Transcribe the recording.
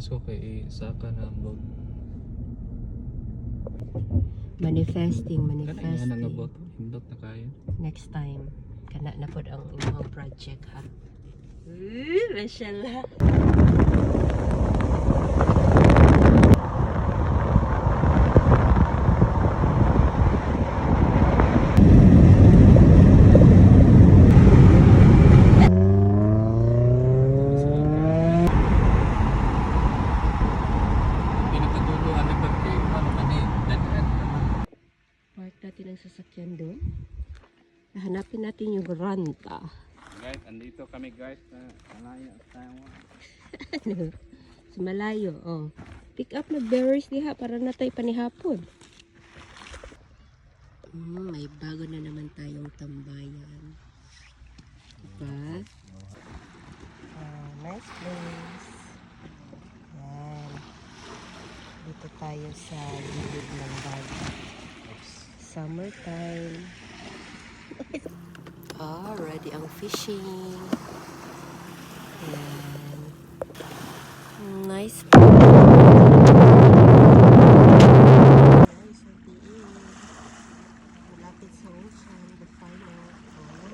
So kay saka na ang boat. Manifesting. Kana nga nga boat, hindot na kayo. Next time, kana na pod ang imong project ha. Mashallah. Pinakadulo ang nagpagkay, ano man eh, dadaan naman. Park natin ang sasakyan doon. Hanapin natin yung ranta. Guys, andito kami guys sa Malaya Taiwan. Sa malayo, oh. Pick up na berries diha para natay panihapon. May bago na naman tayong tambayan. Diba? Nice place. Yan. Dito tayo sa gilid ng dagat. Summertime. Ready ang fishing. Yan. Nice.